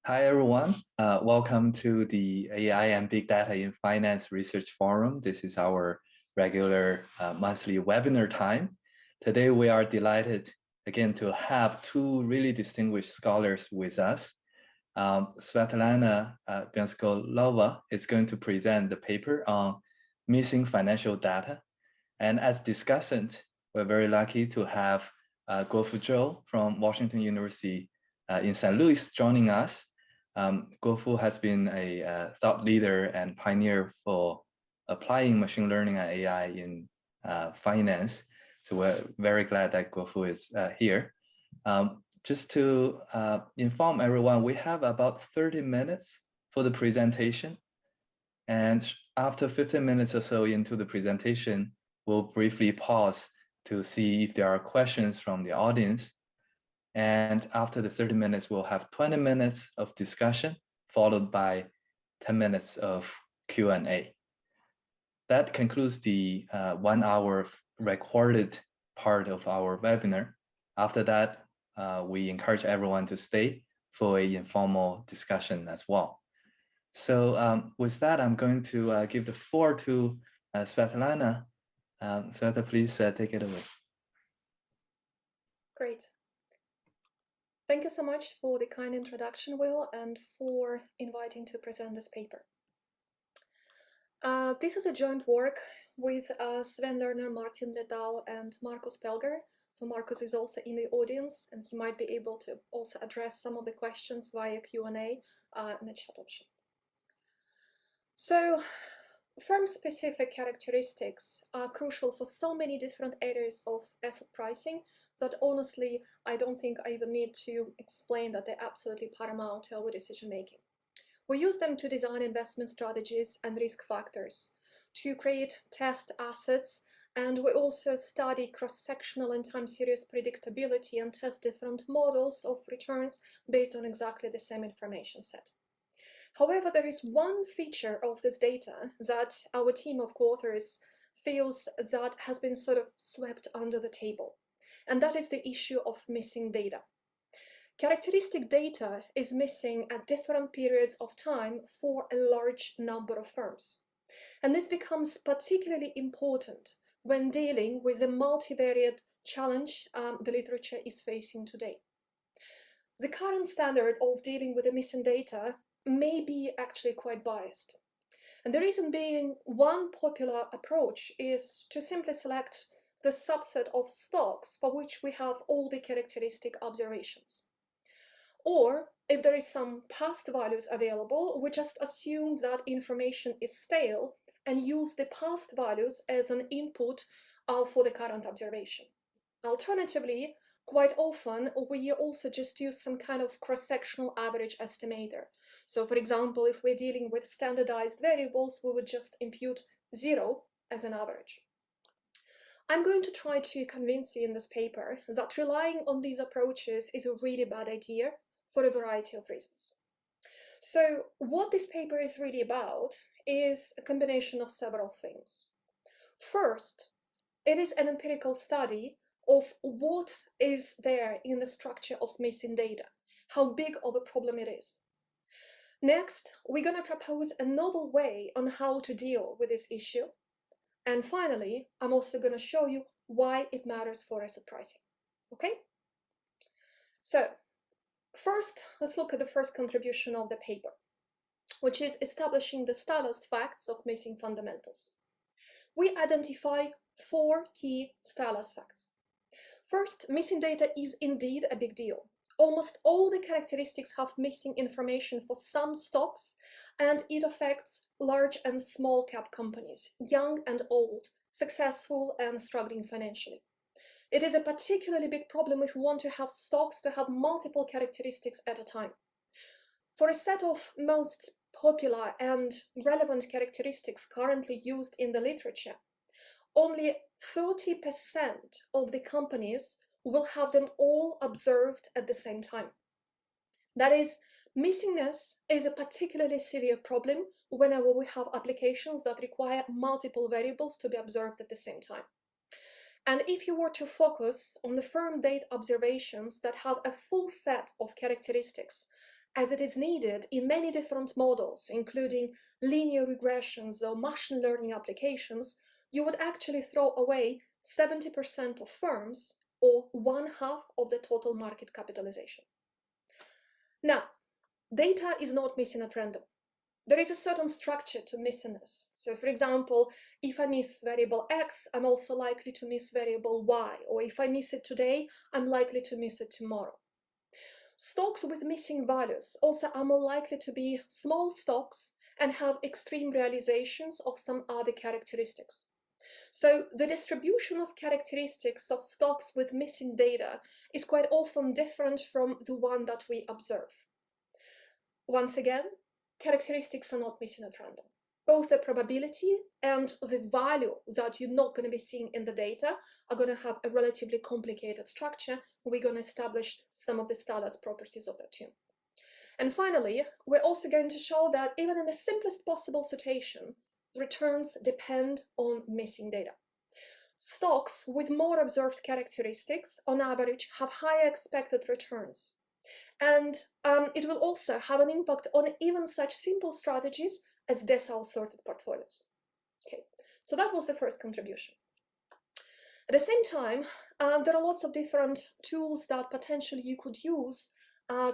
Hi, everyone. Welcome to the AI and Big Data in Finance Research Forum. This is our regular monthly webinar time. Today, we are delighted again to have two really distinguished scholars with us. Svetlana Bryzgalova is going to present the paper on missing financial data. And as discussant, we're very lucky to have Guofu Zhou from Washington University in St. Louis joining us. Guofu has been a thought leader and pioneer for applying machine learning and AI in finance. So we're very glad that Guofu is here. Just to inform everyone, we have about 30 minutes for the presentation. And after 15 minutes or so into the presentation, we'll briefly pause to see if there are questions from the audience. And after the 30 minutes, we'll have 20 minutes of discussion, followed by 10 minutes of Q&A. That concludes the 1 hour recorded part of our webinar. After that, we encourage everyone to stay for an informal discussion as well. So with that, I'm going to give the floor to Svetlana. Sveta, please take it away. Great. Thank you so much for the kind introduction, Will, and for inviting to present this paper. This is a joint work with Sven Lerner, Martin Ledau, and Markus Pelger. So Markus is also in the audience, and he might be able to also address some of the questions via Q&A in the chat option. So firm-specific characteristics are crucial for so many different areas of asset pricing that honestly, I don't think I even need to explain that they're absolutely paramount to our decision-making. We use them to design investment strategies and risk factors, to create test assets, and we also study cross-sectional and time series predictability and test different models of returns based on exactly the same information set. However, there is one feature of this data that our team of co-authors feels that has been sort of swept under the table, and that is the issue of missing data. Characteristic data is missing at different periods of time for a large number of firms. And this becomes particularly important when dealing with the multivariate challenge the literature is facing today. The current standard of dealing with the missing data may be actually quite biased. And the reason being, one popular approach is to simply select the subset of stocks for which we have all the characteristic observations. Or, if there is some past values available, we just assume that information is stale and use the past values as an input for the current observation. Alternatively, quite often, we also just use some kind of cross-sectional average estimator. So, for example, if we're dealing with standardized variables, we would just impute 0 as an average. I'm going to try to convince you in this paper that relying on these approaches is a really bad idea for a variety of reasons. So, what this paper is really about is a combination of several things. First, it is an empirical study of what is there in the structure of missing data, how big of a problem it is. Next, we're going to propose a novel way on how to deal with this issue. And finally, I'm also going to show you why it matters for asset pricing. Okay? So, first, let's look at the first contribution of the paper, which is establishing the stylized facts of missing fundamentals. We identify 4 key stylized facts. First, missing data is indeed a big deal. Almost all the characteristics have missing information for some stocks, and it affects large and small cap companies, young and old, successful and struggling financially. It is a particularly big problem if we want to have stocks to have multiple characteristics at a time. For a set of most popular and relevant characteristics currently used in the literature, only 30% of the companies will have them all observed at the same time. That is, missingness is a particularly severe problem whenever we have applications that require multiple variables to be observed at the same time. And if you were to focus on the firm date observations that have a full set of characteristics as it is needed in many different models, including linear regressions or machine learning applications, you would actually throw away 70% of firms, or 1/2 of the total market capitalization. Now, data is not missing at random. There is a certain structure to missingness. So for example, if I miss variable X, I'm also likely to miss variable Y, or if I miss it today, I'm likely to miss it tomorrow. Stocks with missing values also are more likely to be small stocks and have extreme realizations of some other characteristics. So the distribution of characteristics of stocks with missing data is quite often different from the one that we observe. Once again, characteristics are not missing at random. Both the probability and the value that you're not going to be seeing in the data are going to have a relatively complicated structure. We're going to establish some of the stylized properties of that too. And finally, we're also going to show that even in the simplest possible situation, returns depend on missing data. Stocks with more observed characteristics, on average, have higher expected returns. And it will also have an impact on even such simple strategies as decile sorted portfolios. Okay, so that was the first contribution. At the same time, there are lots of different tools that potentially you could use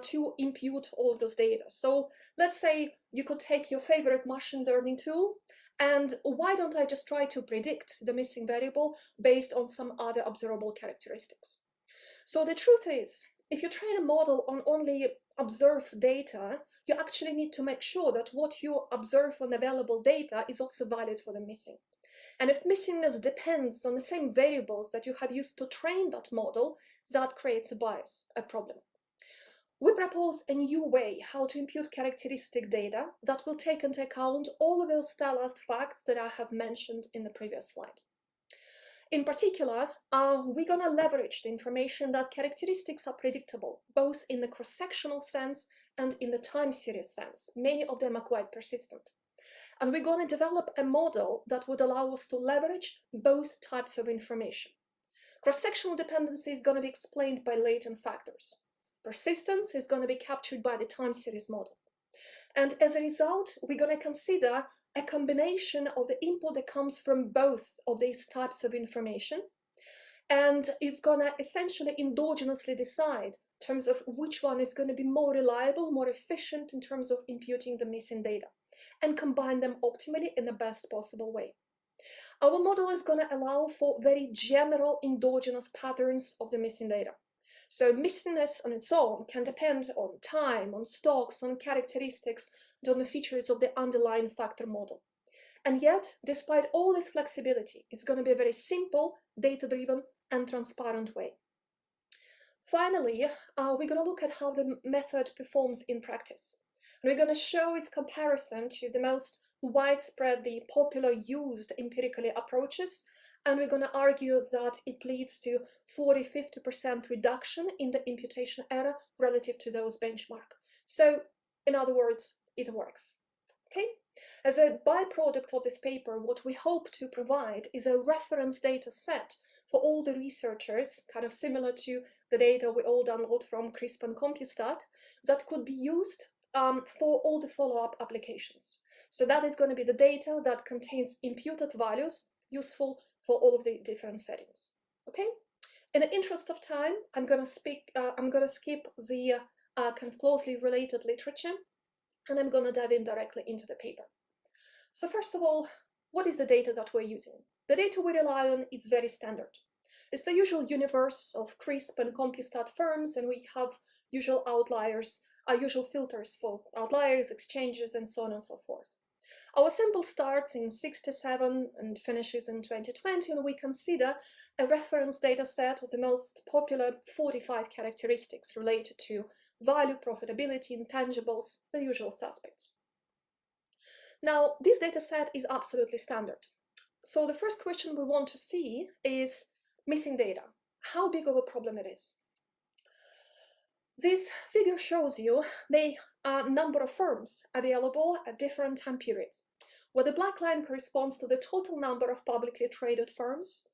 to impute all of those data. So let's say you could take your favorite machine learning tool, and why don't I just try to predict the missing variable based on some other observable characteristics? So the truth is, if you train a model on only observed data, you actually need to make sure that what you observe on available data is also valid for the missing. And if missingness depends on the same variables that you have used to train that model, that creates a bias, a problem. We propose a new way how to impute characteristic data that will take into account all of those stylized facts that I have mentioned in the previous slide. In particular, we're going to leverage the information that characteristics are predictable, both in the cross-sectional sense and in the time series sense. Many of them are quite persistent. And we're going to develop a model that would allow us to leverage both types of information. Cross-sectional dependency is going to be explained by latent factors. Persistence is going to be captured by the time series model. And as a result, we're going to consider a combination of the input that comes from both of these types of information. And it's going to essentially endogenously decide in terms of which one is going to be more reliable, more efficient in terms of imputing the missing data, and combine them optimally in the best possible way. Our model is going to allow for very general endogenous patterns of the missing data. So missingness on its own can depend on time, on stocks, on characteristics, and on the features of the underlying factor model. And yet, despite all this flexibility, it's going to be a very simple, data-driven, and transparent way. Finally, we're going to look at how the method performs in practice. And we're going to show its comparison to the most widespread, the popular used empirically approaches, and we're going to argue that it leads to 40–50% reduction in the imputation error relative to those benchmark. So, in other words, it works. Okay? As a byproduct of this paper, what we hope to provide is a reference data set for all the researchers, kind of similar to the data we all download from CRISP and CompuStat, that could be used for all the follow-up applications. So that is going to be the data that contains imputed values, useful for all of the different settings. Okay? In the interest of time, I'm going to skip the kind of closely related literature, and I'm going to dive in directly into the paper. So first of all, what is the data that we're using? The data we rely on is very standard. It's the usual universe of CRISP and CompuStat firms, and we have usual outliers, usual filters for outliers, exchanges, and so on and so forth. Our sample starts in 1967 and finishes in 2020, and we consider a reference data set of the most popular 45 characteristics related to value, profitability, intangibles, the usual suspects. Now, this data set is absolutely standard. So the first question we want to see is missing data. How big of a problem it is? This figure shows you the number of firms available at different time periods, where the black line corresponds to the total number of publicly traded firms,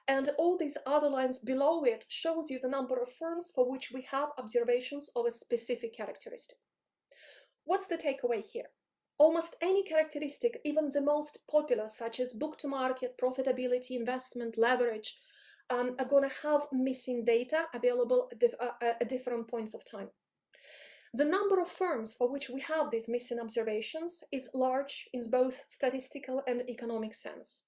and all these other lines below it shows you the number of firms for which we have observations of a specific characteristic. what's the takeaway here? Almost any characteristic, even the most popular, such as book to market, profitability, investment, leverage, are going to have missing data available at different points of time. The number of firms for which we have these missing observations is large in both statistical and economic sense.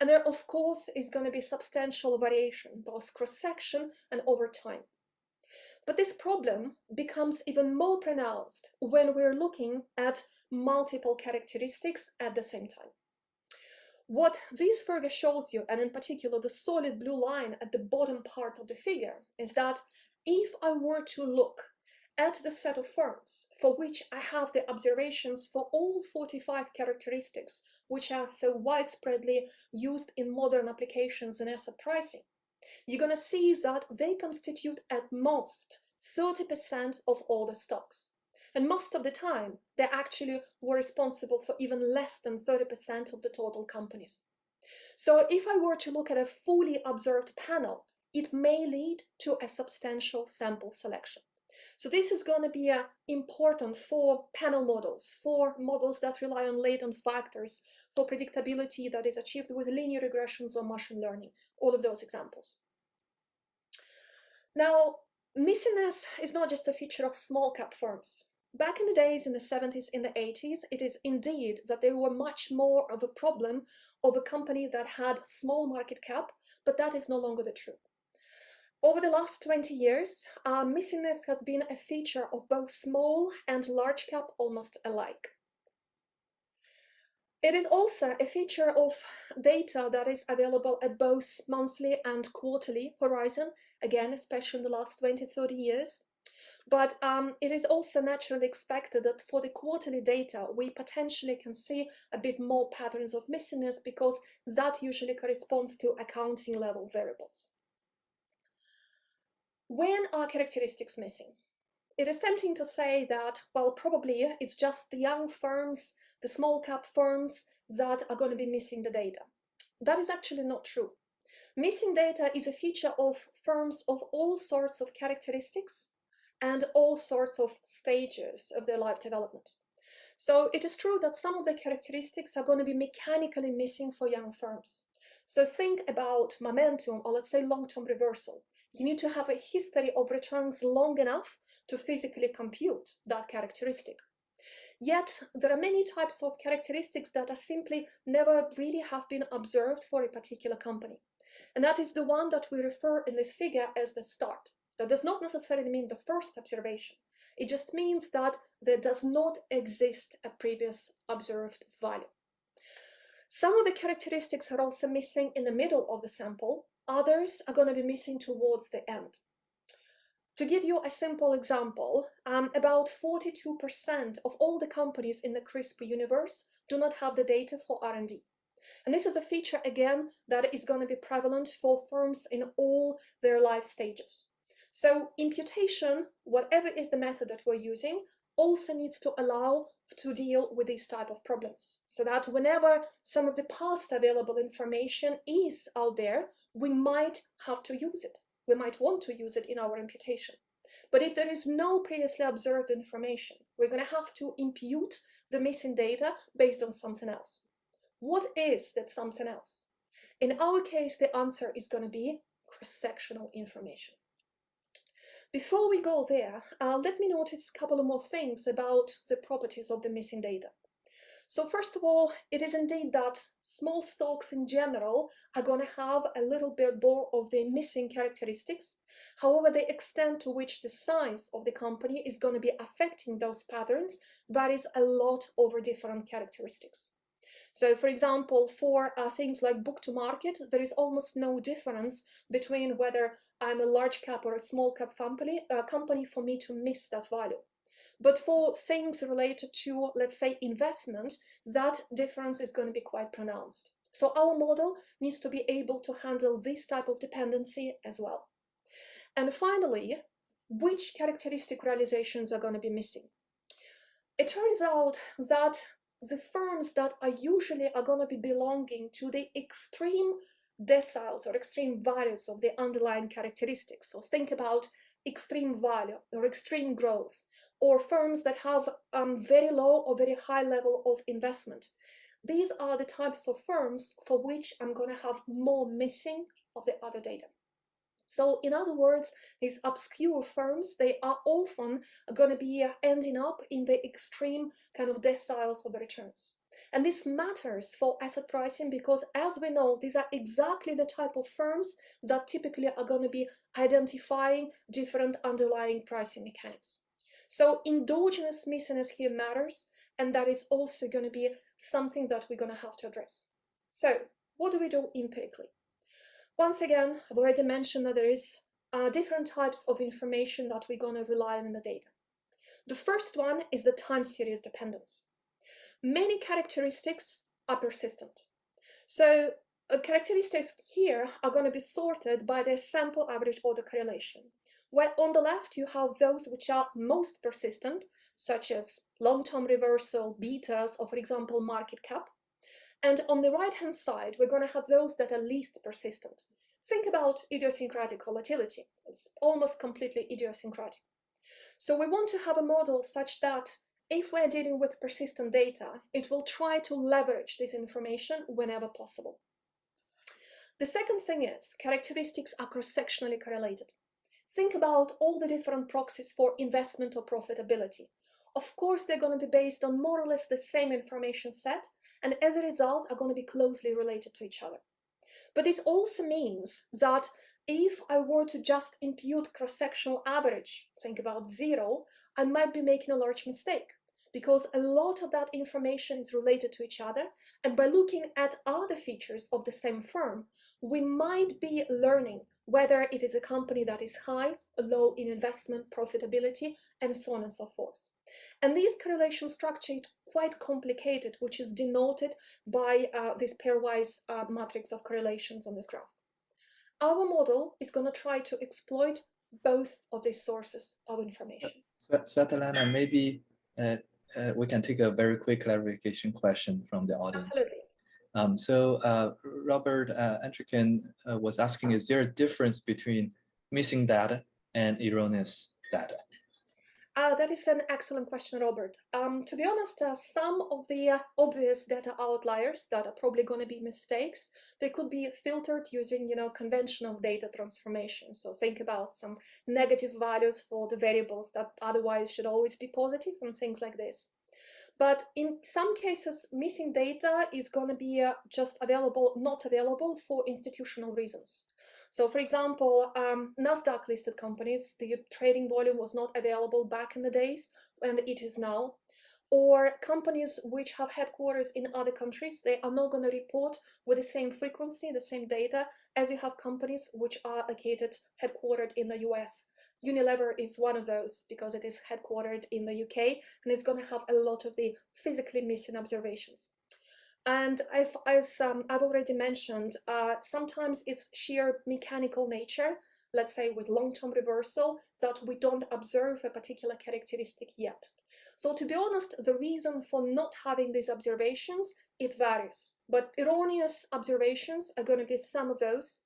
And there, of course, is going to be substantial variation, both cross-section and over time. But this problem becomes even more pronounced when we're looking at multiple characteristics at the same time. What this figure shows you, and in particular the solid blue line at the bottom part of the figure, is that if I were to look at the set of firms for which I have the observations for all 45 characteristics which are so widespreadly used in modern applications in asset pricing, you're going to see that they constitute at most 30% of all the stocks. And most of the time, they actually were responsible for even less than 30% of the total companies. So if I were to look at a fully observed panel, it may lead to a substantial sample selection. So this is going to be important for panel models, for models that rely on latent factors, for predictability that is achieved with linear regressions or machine learning, all of those examples. Now, missingness is not just a feature of small cap firms. Back in the days, in the 70s, in the 80s, it is indeed that they were much more of a problem of a company that had small market cap, but that is no longer the truth. Over the last 20 years, missingness has been a feature of both small and large cap almost alike. It is also a feature of data that is available at both monthly and quarterly horizon, again, especially in the last 20, 30 years. But it is also naturally expected that for the quarterly data, we potentially can see a bit more patterns of missingness because that usually corresponds to accounting level variables. When are characteristics missing? It is tempting to say that, well, probably it's just the young firms, the small cap firms that are going to be missing the data. That is actually not true. Missing data is a feature of firms of all sorts of characteristics and all sorts of stages of their life development. So it is true that some of the characteristics are going to be mechanically missing for young firms. So think about momentum, or let's say long-term reversal. You need to have a history of returns long enough to physically compute that characteristic. Yet, there are many types of characteristics that are simply never really have been observed for a particular company. And that is the one that we refer in this figure as the start. That does not necessarily mean the first observation. It just means that there does not exist a previous observed value. Some of the characteristics are also missing in the middle of the sample. Others are going to be missing towards the end. To give you a simple example, about 42% of all the companies in the CRISP universe do not have the data for R&D. And this is a feature, again, that is going to be prevalent for firms in all their life stages. So imputation, whatever is the method that we're using, also needs to allow to deal with these type of problems. So that whenever some of the past available information is out there, we might have to use it. We might want to use it in our imputation. But if there is no previously observed information, we're going to have to impute the missing data based on something else. What is that something else? In our case, the answer is going to be cross-sectional information. Before we go there, let me notice a couple of more things about the properties of the missing data. So first of all, it is indeed that small stocks in general are going to have a little bit more of the missing characteristics. However, the extent to which the size of the company is going to be affecting those patterns varies a lot over different characteristics. So, for example, for things like book to market, there is almost no difference between whether I'm a large cap or a small cap company for me to miss that value. But for things related to, let's say, investment, that difference is going to be quite pronounced. So our model needs to be able to handle this type of dependency as well. And finally, which characteristic realizations are going to be missing? It turns out that the firms that are usually going to be belonging to the extreme deciles or extreme values of the underlying characteristics. So think about extreme value or extreme growth or firms that have very low or very high level of investment. These are the types of firms for which I'm going to have more missing of the other data. So in other words, these obscure firms, they are often going to be ending up in the extreme kind of deciles of the returns. And this matters for asset pricing because, as we know, these are exactly the type of firms that typically are going to be identifying different underlying pricing mechanics. So endogenous missiness here matters, and that is also going to be something that we're going to have to address. So what do we do empirically? Once again, I've already mentioned that there is different types of information that we're going to rely on in the data. The first one is the time series dependence. Many characteristics are persistent. So characteristics here are going to be sorted by their sample average order correlation, where on the left you have those which are most persistent, such as long-term reversal, betas, or for example, market cap. And on the right-hand side, we're going to have those that are least persistent. Think about idiosyncratic volatility. It's almost completely idiosyncratic. So we want to have a model such that if we're dealing with persistent data, it will try to leverage this information whenever possible. The second thing is characteristics are cross-sectionally correlated. Think about all the different proxies for investment or profitability. Of course, they're going to be based on more or less the same information set, and as a result are going to be closely related to each other. But this also means that if I were to just impute cross-sectional average, think about 0, I might be making a large mistake because a lot of that information is related to each other, and by looking at other features of the same firm, we might be learning whether it is a company that is high or low in investment, profitability, and so on and so forth. And this correlation structure is quite complicated, which is denoted by this pairwise matrix of correlations on this graph. Our model is going to try to exploit both of these sources of information. Svetlana, maybe we can take a very quick clarification question from the audience. Absolutely. Robert Entrican was asking, is there a difference between missing data and erroneous data? That is an excellent question, Robert. To be honest, some of the obvious data outliers that are probably going to be mistakes, they could be filtered using, conventional data transformation. So think about some negative values for the variables that otherwise should always be positive and things like this. But in some cases, missing data is going to be just not available for institutional reasons. So for example, NASDAQ listed companies, the trading volume was not available back in the days, and it is now. Or companies which have headquarters in other countries, they are not going to report with the same frequency, the same data, as you have companies which are headquartered in the US. Unilever is one of those because it is headquartered in the UK, and it's going to have a lot of the physically missing observations. And as I've already mentioned, sometimes it's sheer mechanical nature, let's say with long-term reversal, that we don't observe a particular characteristic yet. So to be honest, the reason for not having these observations, it varies. But erroneous observations are going to be some of those.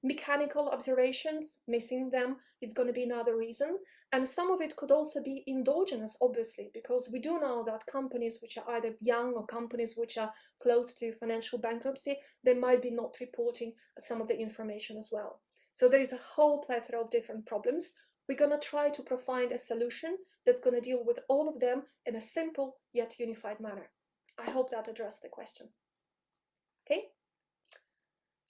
Mechanical observations, missing them, it's going to be another reason. And some of it could also be endogenous, obviously, because we do know that companies which are either young or companies which are close to financial bankruptcy, they might be not reporting some of the information as well. So there is a whole plethora of different problems. We're going to try to provide a solution that's going to deal with all of them in a simple yet unified manner. I hope that addressed the question. Okay.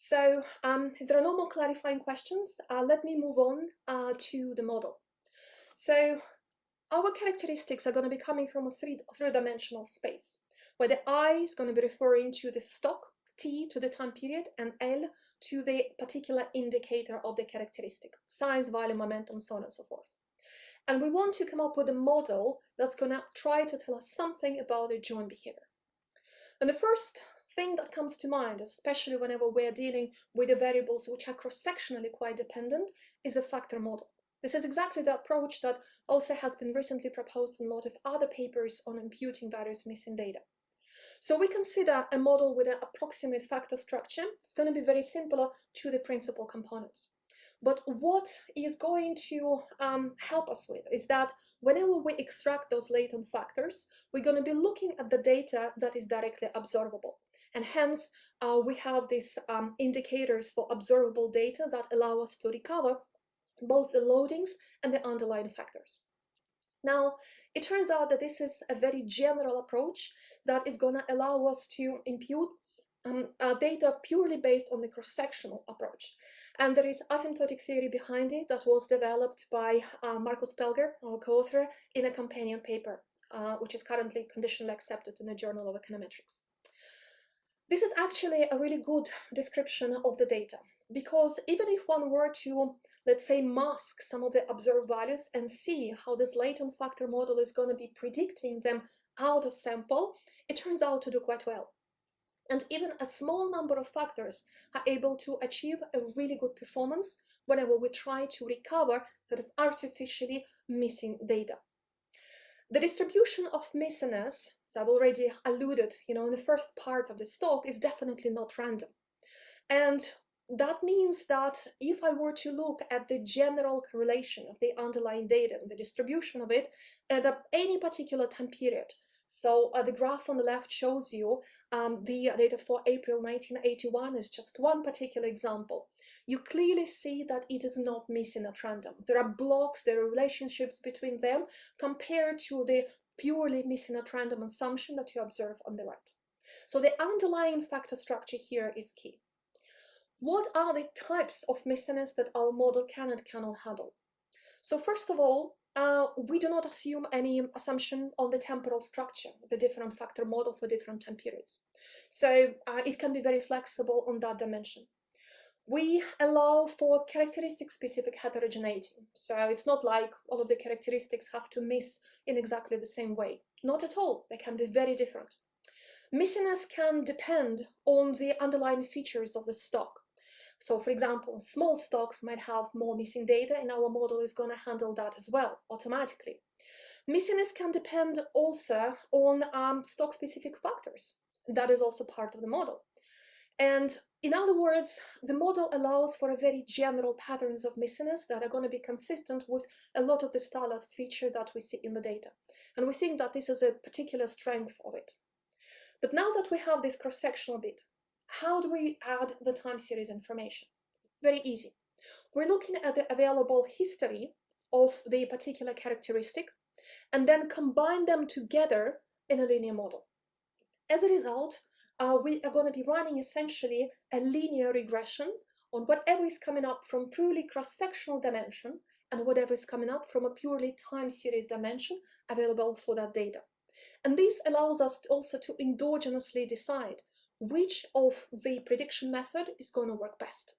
So if there are no more clarifying questions, let me move on to the model. So our characteristics are going to be coming from a three-dimensional space, where the I is going to be referring to the stock, T to the time period, and L to the particular indicator of the characteristic, size, volume, momentum, so on and so forth. And we want to come up with a model that's going to try to tell us something about the joint behavior. And the first thing that comes to mind, especially whenever we're dealing with the variables which are cross-sectionally quite dependent, is a factor model. This is exactly the approach that also has been recently proposed in a lot of other papers on imputing various missing data. So we consider a model with an approximate factor structure. It's going to be very similar to the principal components. But what is going to help us with is that whenever we extract those latent factors, we're going to be looking at the data that is directly observable. And hence, we have these indicators for observable data that allow us to recover both the loadings and the underlying factors. Now, it turns out that this is a very general approach that is going to allow us to impute data purely based on the cross-sectional approach. And there is asymptotic theory behind it that was developed by Markus Pelger, our co-author, in a companion paper, which is currently conditionally accepted in the Journal of Econometrics. This is actually a really good description of the data, because even if one were to, let's say, mask some of the observed values and see how this latent factor model is going to be predicting them out of sample, it turns out to do quite well. And even a small number of factors are able to achieve a really good performance whenever we try to recover sort of artificially missing data. The distribution of missiness, as I've already alluded, in the first part of this talk, is definitely not random. And that means that if I were to look at the general correlation of the underlying data and the distribution of it at any particular time period, so the graph on the left shows you the data for April 1981 is just one particular example. You clearly see that it is not missing at random. There are blocks, there are relationships between them compared to the purely missing at random assumption that you observe on the right. So the underlying factor structure here is key. What are the types of missiness that our model can and cannot handle? So first of all, we do not assume any assumption on the temporal structure, the different factor model for different time periods. So it can be very flexible on that dimension. We allow for characteristic-specific heterogeneity. So it's not like all of the characteristics have to miss in exactly the same way. Not at all. They can be very different. Missiness can depend on the underlying features of the stock. So, for example, small stocks might have more missing data, and our model is going to handle that as well automatically. Missiness can depend also on stock-specific factors. That is also part of the model. And in other words, the model allows for a very general patterns of missiness that are going to be consistent with a lot of the stylized feature that we see in the data. And we think that this is a particular strength of it. But now that we have this cross-sectional bit, how do we add the time series information? Very easy. We're looking at the available history of the particular characteristic and then combine them together in a linear model. As a result, we are going to be running essentially a linear regression on whatever is coming up from purely cross-sectional dimension and whatever is coming up from a purely time series dimension available for that data. And this allows us also to endogenously decide which of the prediction method is going to work best.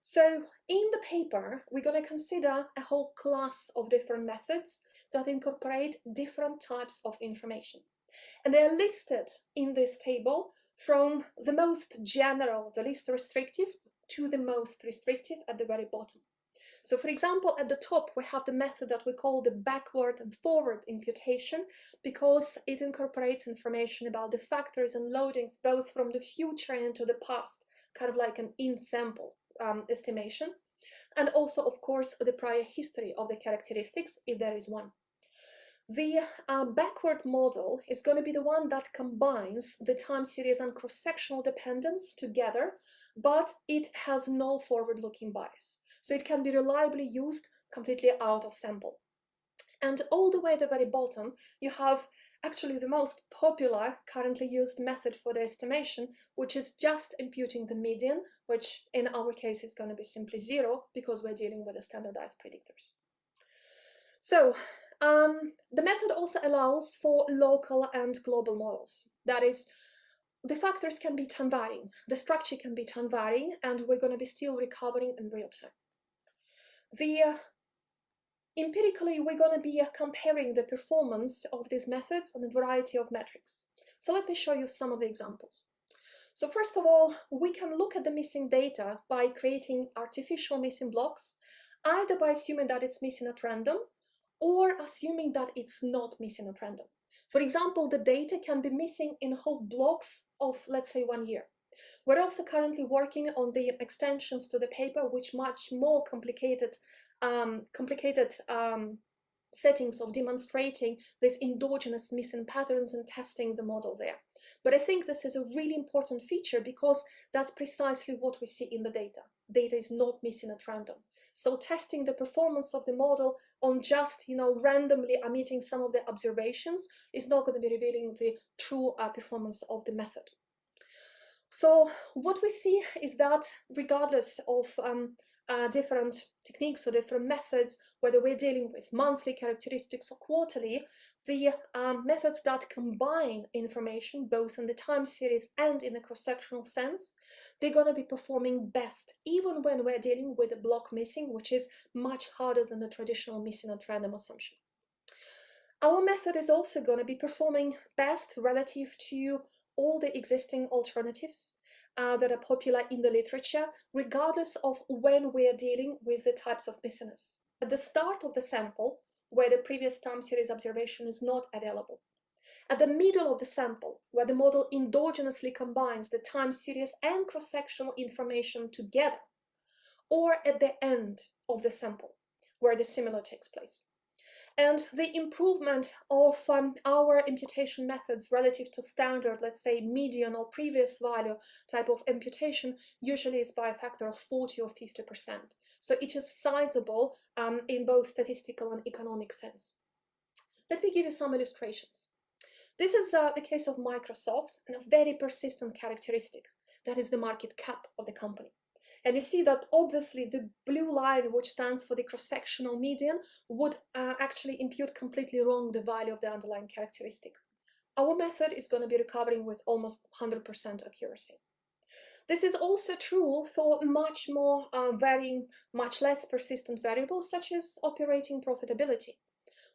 So in the paper, we're going to consider a whole class of different methods that incorporate different types of information. And they are listed in this table from the most general, the least restrictive, to the most restrictive at the very bottom. So for example, at the top, we have the method that we call the backward and forward imputation, because it incorporates information about the factors and loadings, both from the future and into the past, kind of like an in-sample estimation. And also, of course, the prior history of the characteristics, if there is one. The backward model is going to be the one that combines the time series and cross-sectional dependence together, but it has no forward-looking bias. So it can be reliably used completely out of sample. And all the way at the very bottom, you have actually the most popular currently used method for the estimation, which is just imputing the median, which in our case is going to be simply 0 because we're dealing with the standardized predictors. So the method also allows for local and global models. That is, the factors can be time varying, the structure can be time varying, and we're going to be still recovering in real time. Empirically, we're going to be comparing the performance of these methods on a variety of metrics. So let me show you some of the examples. So first of all, we can look at the missing data by creating artificial missing blocks, either by assuming that it's missing at random or assuming that it's not missing at random. For example, the data can be missing in whole blocks of, let's say, 1 year. We're also currently working on the extensions to the paper, which much more complicated settings of demonstrating these endogenous missing patterns and testing the model there. But I think this is a really important feature because that's precisely what we see in the data. Data is not missing at random. So testing the performance of the model on just, randomly omitting some of the observations is not going to be revealing the true performance of the method. So what we see is that regardless of different techniques or different methods, whether we're dealing with monthly characteristics or quarterly, the methods that combine information both in the time series and in the cross-sectional sense, they're going to be performing best, even when we're dealing with a block missing, which is much harder than the traditional missing at random assumption. Our method is also going to be performing best relative to all the existing alternatives that are popular in the literature, regardless of when we are dealing with the types of missingness. At the start of the sample, where the previous time series observation is not available. At the middle of the sample, where the model endogenously combines the time series and cross-sectional information together. Or at the end of the sample, where the similar takes place. And the improvement of our imputation methods relative to standard, let's say median or previous value type of imputation, usually is by a factor of 40 or 50%. So it is sizable in both statistical and economic sense. Let me give you some illustrations. This is the case of Microsoft and a very persistent characteristic. That is the market cap of the company. And you see that obviously the blue line, which stands for the cross-sectional median, would actually impute completely wrong the value of the underlying characteristic. Our method is going to be recovering with almost 100% accuracy. This is also true for much more varying, much less persistent variables, such as operating profitability,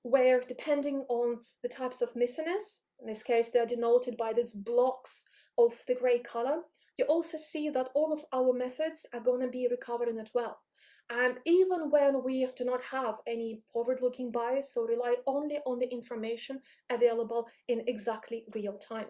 where depending on the types of missingness, in this case they are denoted by these blocks of the gray color, you also see that all of our methods are going to be recovering as well. And even when we do not have any forward-looking bias, so rely only on the information available in exactly real time.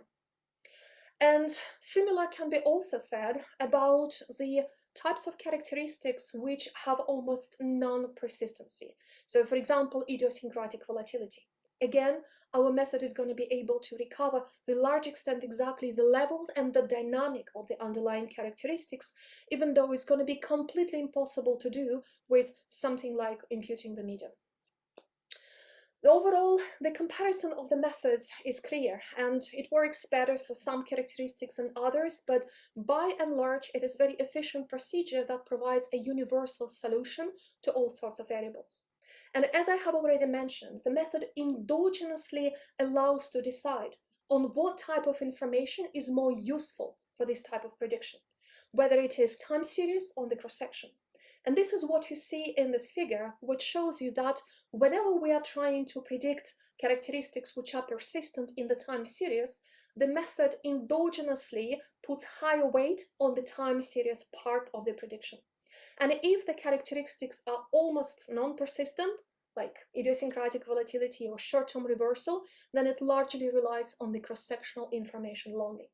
And similar can be also said about the types of characteristics which have almost non-persistency. So for example, idiosyncratic volatility. Again, our method is going to be able to recover to a large extent exactly the level and the dynamic of the underlying characteristics, even though it's going to be completely impossible to do with something like imputing the median. Overall, the comparison of the methods is clear, and it works better for some characteristics than others, but by and large, it is a very efficient procedure that provides a universal solution to all sorts of variables. And as I have already mentioned, the method endogenously allows to decide on what type of information is more useful for this type of prediction, whether it is time series or the cross-section. And this is what you see in this figure, which shows you that whenever we are trying to predict characteristics which are persistent in the time series, the method endogenously puts higher weight on the time series part of the prediction. And if the characteristics are almost non-persistent, like idiosyncratic volatility or short-term reversal, then it largely relies on the cross-sectional information only.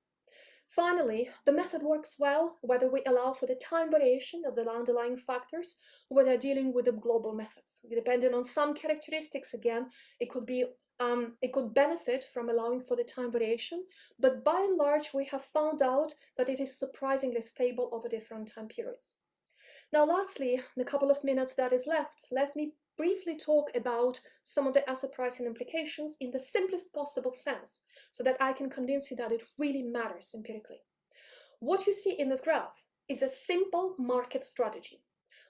Finally, the method works well whether we allow for the time variation of the underlying factors, whether dealing with the global methods. Depending on some characteristics, again, it could benefit from allowing for the time variation, but by and large, we have found out that it is surprisingly stable over different time periods. Now, lastly, in the couple of minutes that is left, let me briefly talk about some of the asset pricing implications in the simplest possible sense, so that I can convince you that it really matters empirically. What you see in this graph is a simple market strategy.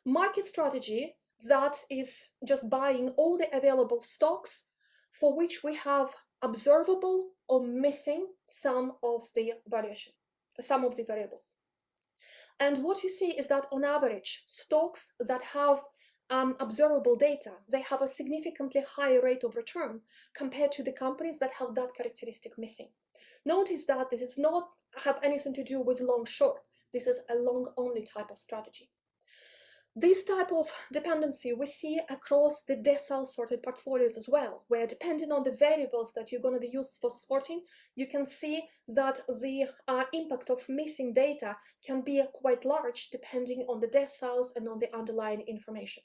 Market strategy that is just buying all the available stocks for which we have observable or missing some of the variables. And what you see is that on average, stocks that have observable data, they have a significantly higher rate of return compared to the companies that have that characteristic missing. Notice that this does not have anything to do with long-short. This is a long-only type of strategy. This type of dependency we see across the decile sorted portfolios as well, where depending on the variables that you're going to be used for sorting, you can see that the impact of missing data can be quite large depending on the deciles and on the underlying information.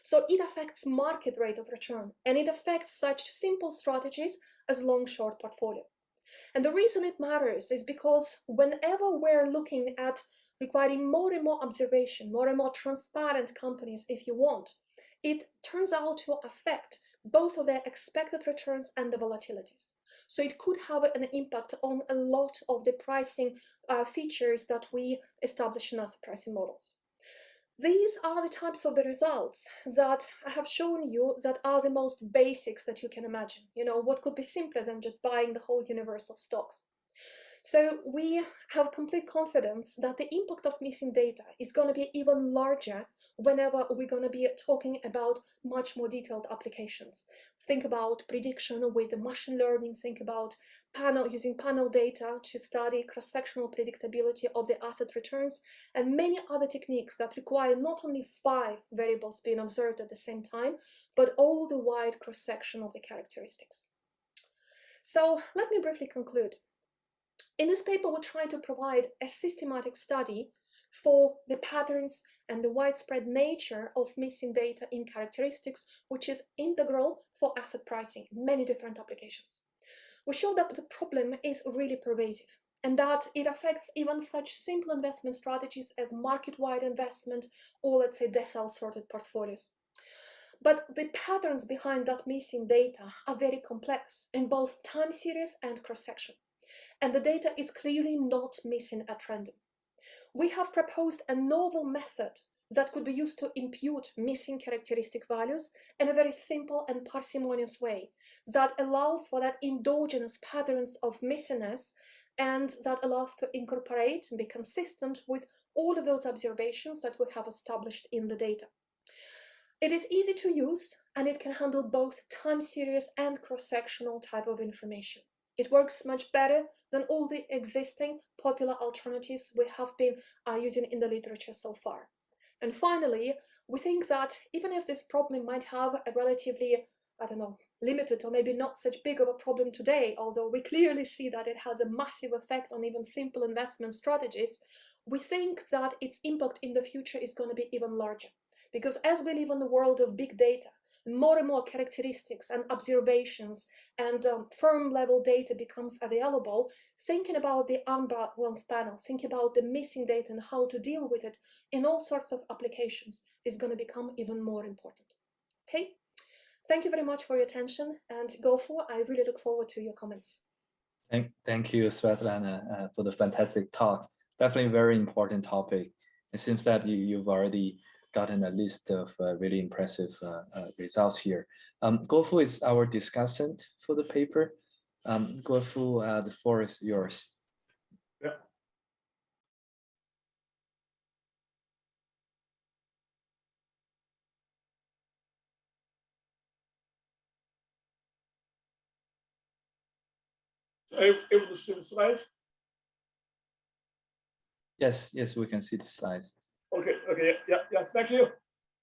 So it affects market rate of return, and it affects such simple strategies as long-short portfolio. And the reason it matters is because whenever we're looking at requiring more and more observation, more and more transparent companies, if you want, it turns out to affect both of their expected returns and the volatilities. So it could have an impact on a lot of the pricing features that we establish in asset pricing models. These are the types of the results that I have shown you that are the most basics that you can imagine. You know, what could be simpler than just buying the whole universe of stocks? So we have complete confidence that the impact of missing data is going to be even larger whenever we're going to be talking about much more detailed applications. Think about prediction with the machine learning, think about using panel data to study cross-sectional predictability of the asset returns, and many other techniques that require not only 5 variables being observed at the same time, but all the wide cross-section of the characteristics. So let me briefly conclude. In this paper, we try to provide a systematic study for the patterns and the widespread nature of missing data in characteristics, which is integral for asset pricing in many different applications. We show that the problem is really pervasive and that it affects even such simple investment strategies as market-wide investment or, let's say, decile sorted portfolios. But the patterns behind that missing data are very complex in both time series and cross-section. And the data is clearly not missing at random. We have proposed a novel method that could be used to impute missing characteristic values in a very simple and parsimonious way that allows for that endogenous patterns of missingness and that allows to incorporate and be consistent with all of those observations that we have established in the data. It is easy to use and it can handle both time series and cross-sectional type of information. It works much better than all the existing popular alternatives we have been using in the literature so far. And finally, we think that even if this problem might have a relatively, limited or maybe not such big of a problem today, although we clearly see that it has a massive effect on even simple investment strategies, we think that its impact in the future is going to be even larger. Because as we live in the world of big data, more and more characteristics and observations and firm level data becomes available, thinking about the unbalanced panel, thinking about the missing data and how to deal with it in all sorts of applications is going to become even more important. Okay, thank you very much for your attention, and Guofu, I really look forward to your comments. Thank you, Svetlana, for the fantastic talk. Definitely a very important topic. It seems that you've already gotten a list of really impressive results here. Guofu is our discussant for the paper. Guofu, the floor is yours. Yeah. Are you able to see the slides? Yes, we can see the slides. Okay, yeah, thank you.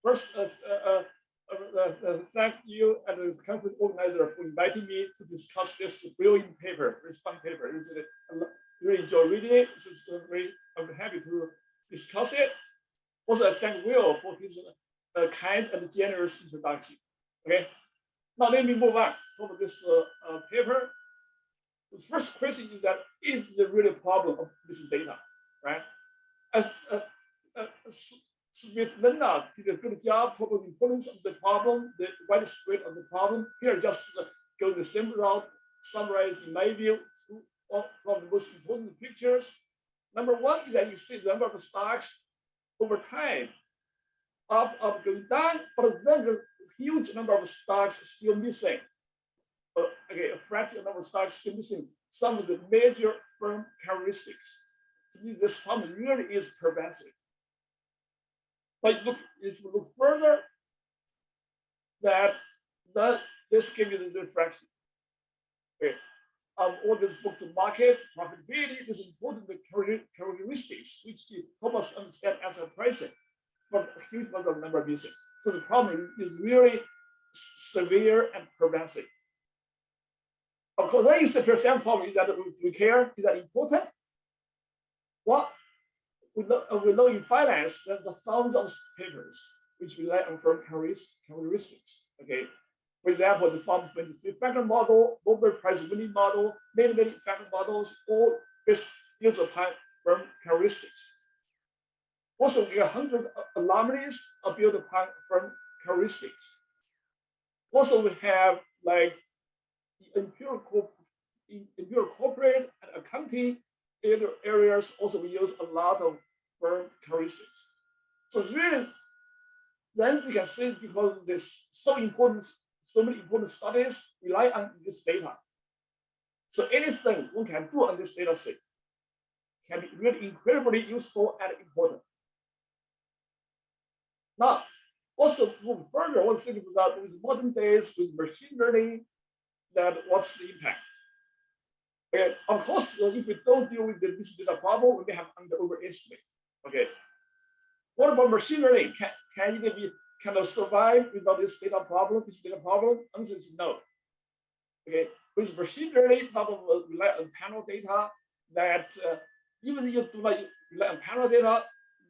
First, thank you and the conference organizer for inviting me to discuss this brilliant paper, this fun paper. I really enjoy reading it. I'm happy to discuss it. Also, I thank Will for his kind and generous introduction. Okay, now let me move on to this paper. The first question is there really a problem of missing data, right? Svetlana did a good job for the importance of the problem, the widespread of the problem. Here, just go the same route, summarize in my view from the most important pictures. Number one is that you see the number of stocks over time up, going down, but then the huge number of stocks still missing. Okay, a fraction of the number of stocks still missing some of the major firm characteristics. So this problem really is pervasive. But if you look further, this gives you the reflection. Okay. All this book to market, profitability, this important characteristics which help us understand asset pricing, but a huge number of missing. So the problem is really severe and pervasive. Of course, that is the percent problem. Is that we care? Is that important? Well, we know in finance that the thousands of papers which rely on firm characteristics. Okay, for example, the farm 23-factor model, Nobel Prize winning model, many factor models, all based upon firm characteristics. Also, we have hundreds of anomalies are built upon firm characteristics. Also, we have like the empirical corporate and accounting areas. Also, we use a lot of firm characteristics. So it's really, then you can see because there's so many important studies rely on this data. So anything one can do on this data set can be really incredibly useful and important. Now, also move further, one thing about with modern days with machine learning, that what's the impact? Okay, of course, if we don't deal with this data problem, we may have overestimate. Okay, what about machine learning? Can it be kind of survive without this data problem? Answer is no. Okay, with machine learning, not only rely on panel data. That even if you do not rely on panel data,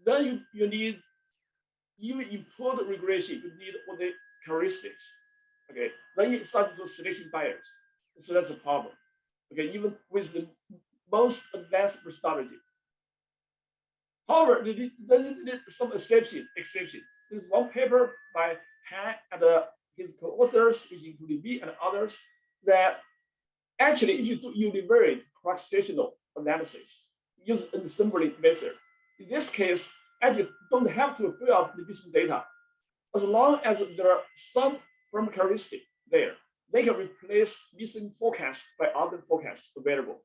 then you need even improved regression. You need all the characteristics. Okay, then you start to selection bias. So that's a problem. Okay, even with the most advanced methodology. However, there's some exception. There's one paper by Han and his co-authors, which include me and others, that actually if you do univariate cross-sectional analysis, use an assembly method. In this case, actually don't have to fill out the business data. As long as there are some firm characteristic there, they can replace missing forecast by other forecasts available.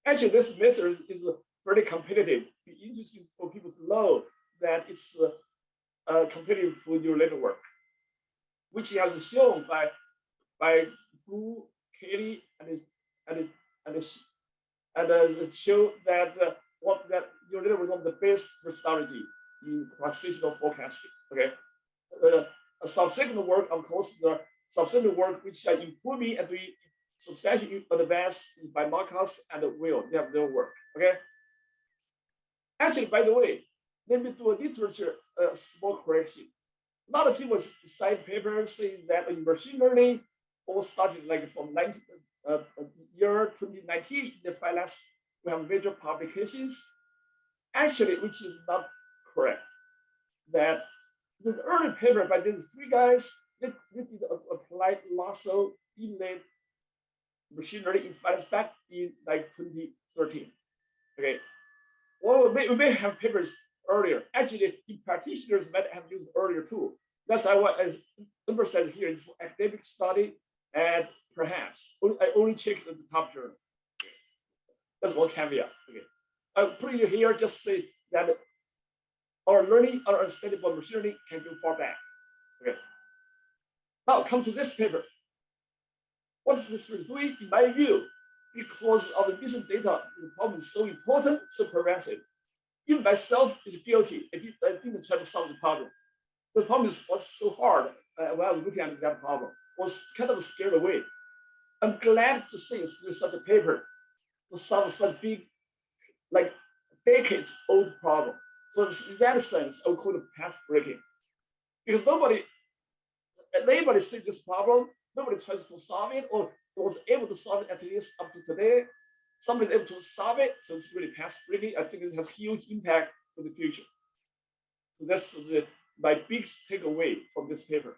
Actually, this method is very competitive. It's interesting for people to know that it's competitive to neural network, which has shown by Gu, Kelly, and show that that neural network is one of the best methodology in cross-sectional forecasting. Okay, a subsequent work, of course, the subsequent work which are improving and doing substantially advanced by Markus and Will. They have their work. Okay. Actually, by the way, let me do a literature small correction. A lot of people cite papers saying that in machine learning all started like from year 2019. The finance we have major publications. Actually, which is not correct. That the early paper by these three guys, they did applied lasso inlet machine learning in finance back in like 2013. Okay. Well, we may have papers earlier. Actually, practitioners might have used earlier too. That's why I emphasize here is for academic study, and perhaps I only check the top journal. That's one caveat. Okay, I put it here just say that our learning, our understanding about machine learning can go far back. Okay. Now come to this paper. What is this doing? In my view, because of the missing data, the problem is so important, so pervasive. Even myself is guilty. I didn't try to solve the problem. The problem was so hard when I was looking at that problem. I was kind of scared away. I'm glad to see there's such a paper to solve such big, like decades old problem. So in that sense, I would call it path breaking. Because nobody sees this problem, nobody tries to solve it or was able to solve it at least up to today. Somebody's able to solve it, so it's really path breaking. I think it has huge impact for the future. So that's my big takeaway from this paper.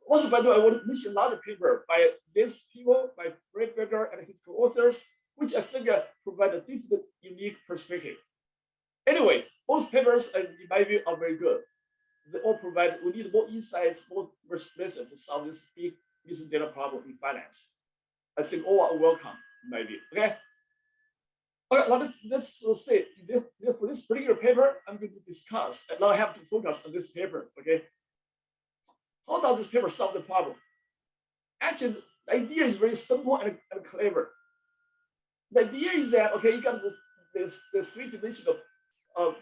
Also, by the way, I want to mention another paper by these people, by Pelger and his co-authors, which I think provide a different, unique perspective. Anyway, both papers, in my view, are very good. They all provide, we need more insights, more methods to solve this big missing data problem in finance. I think all are welcome, in my view. Okay. Okay, now let's say for this particular paper, I'm going to discuss, and now I have to focus on this paper. Okay. How does this paper solve the problem? Actually, the idea is very simple and clever. The idea is that, okay, you got the three-dimensional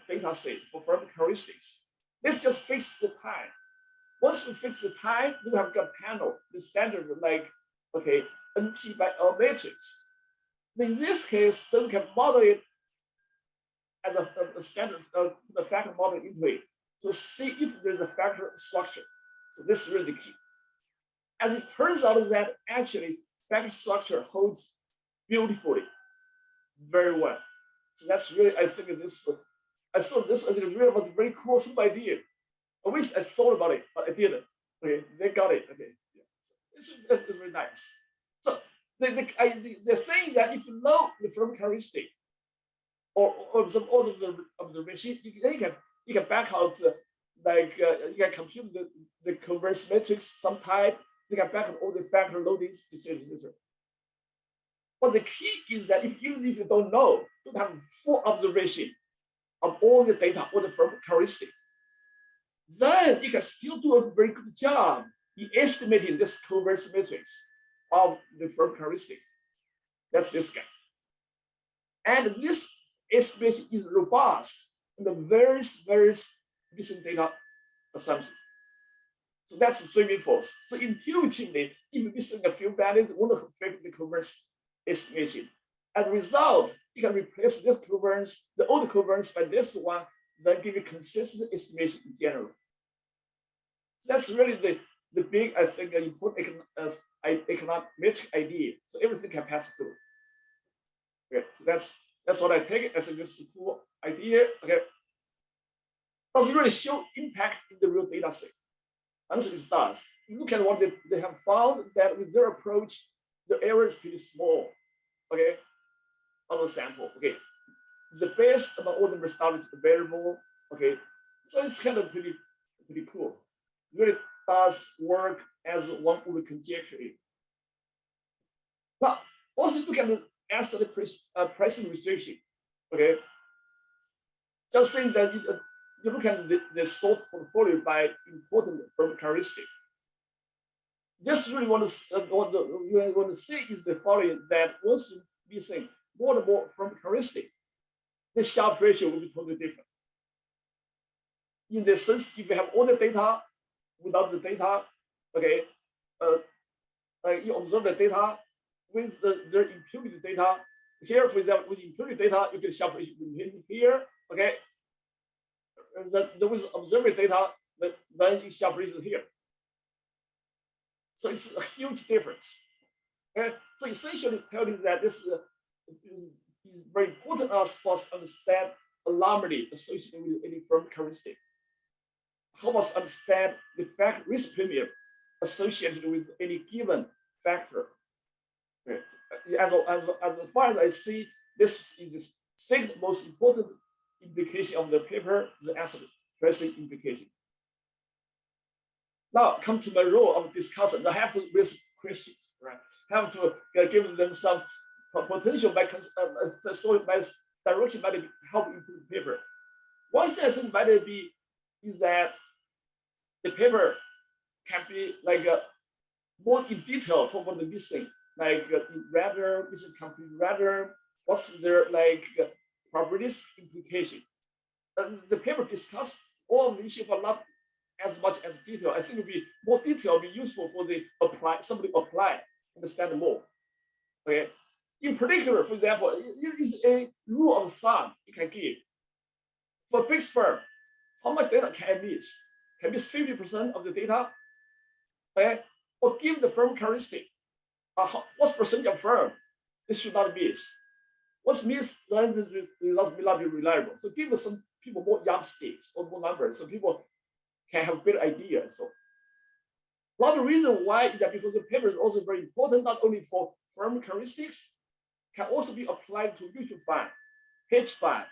data set for firm characteristics. Let's just fix the time. Once we fix the time, we have got panel, the standard like, okay, NP by L matrix. In this case, then we can model it as a standard, the factor model into it. to see if there's a factor structure. So this is really the key. As it turns out that actually factor structure holds beautifully, very well. So that's really, I think this, I thought this was really a very cool simple idea. I wish I thought about it, but I didn't. Okay, they got it. Okay, yeah. So it's really nice. So the thing is that if you know the firm characteristic or some other observation, you can back out you can compute the converse matrix some type. You can back out all the factor loadings, etc. But the key is that even if you don't know, you have full observation of all the data, all the firm characteristic, then you can still do a very good job in estimating this converse matrix of the firm characteristic. That's this guy. And this estimation is robust in the various missing data assumption. So that's the swimming force. So intuitively, if missing a few values, it won't affect the converse estimation. As a result, you can replace this covariance, the old covariance, by this one, then give you consistent estimation in general. So that's really the big, I think, important econometric idea. So everything can pass through. Okay, so that's what I take it as a cool idea. Okay, does it really show impact in the real data set? Answer is does. You look at what they have found that with their approach, the error is pretty small. Okay, on the sample. Okay, the best among all the methodologies available. Okay, so it's kind of pretty cool. Really does work as one would conjecture it. But also look at the asset pricing restriction. Okay, just saying that you look at the sort portfolio by important firm characteristic. Just really want to say is the following, that once you say more and more firm characteristic, the Sharpe ratio will be totally different. In the sense, if you have all the data without the data, okay, you observe the data with their imputed data. Here, for example, with imputed data, you get Sharpe ratio here, okay. With observed data, then Sharpe ratio here. So it's a huge difference. Okay? So essentially telling that this is very important for us to understand anomaly associated with any firm characteristic. Help us understand the fact risk premium associated with any given factor. Okay. As far as I see, this is the second most important implication of the paper, the asset pricing implication. Now come to my role of discussant. I have to raise questions, right? I have to give them some potential by direction might help improve the paper. One thing I think might be is that the paper can be like more in detail talk about the missing, like rather missing complete rather, what's their like probabilistic implication. The paper discussed all the issue, but not as much as detail. I think it would be more detail, be useful for the somebody apply, understand more. Okay. In particular, for example, it is a rule of thumb you can give. For a fixed firm, how much data can I miss? Can I miss 50% of the data? Okay. Or give the firm characteristic. What's percentage of firm? This should not miss. What's missed, then the results may not be reliable. So give some people more yardsticks or more numbers, so people can have a better idea. So another reason why is that because the paper is also very important, not only for firm characteristics, can also be applied to mutual fund, hedge fund,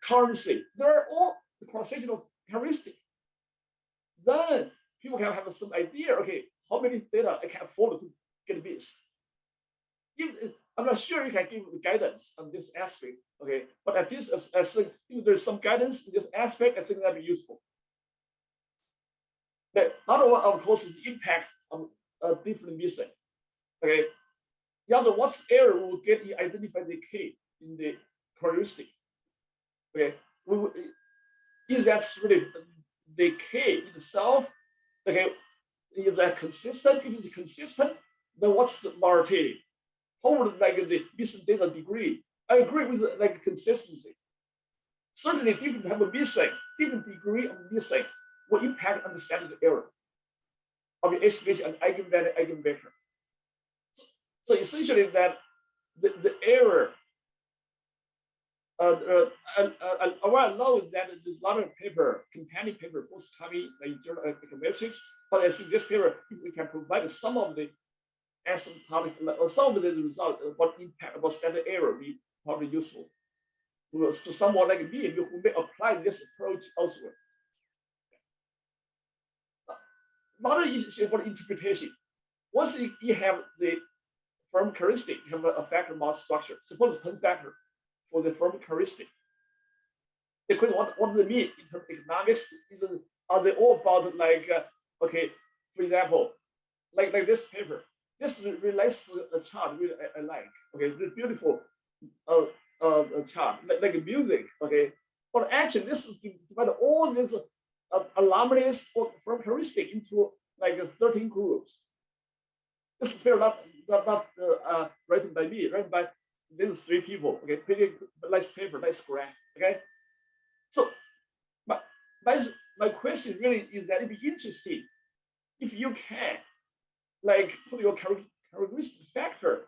currency. They're all the cross-sectional characteristics. Then people can have some idea, okay, how many data I can afford to get missed. I'm not sure you can give guidance on this aspect, okay? But at least I think if there's some guidance in this aspect, I think that'd be useful. The other one, of course, is the impact of different missing, okay? The other, what's error will get you identify the K in the characteristic, okay? Is that really the K itself, okay? Is that consistent? If it's consistent, then what's the volatility? How would like the missing data degree? I agree with like consistency. certainly different type of missing, different degree of missing will impact understanding the error of the estimation and eigenvalue, eigenvector. So essentially that the error, I know that there's a lot of paper, companion paper, forthcoming in Journal of Econometrics, but I think this paper, if we can provide some of the asymptotic, or some of the result about impact about standard error, be probably useful to someone like me who may apply this approach elsewhere. Another issue for interpretation. Once you have the firm characteristic, you have a factor model structure. Suppose 10 factor for the firm characteristic. The question, what do they mean in terms of economics? Are they all about like, okay, for example, like this paper. This relates to a chart which I like. Okay, the beautiful chart, like music. Okay, but actually this is divided all these anomalies or firm characteristic into like 13 groups. This is very not written by me, written by these 3 people. Okay, pretty nice paper, nice graph. Okay, so my question really is that it'd be interesting if you can like put your characteristic factor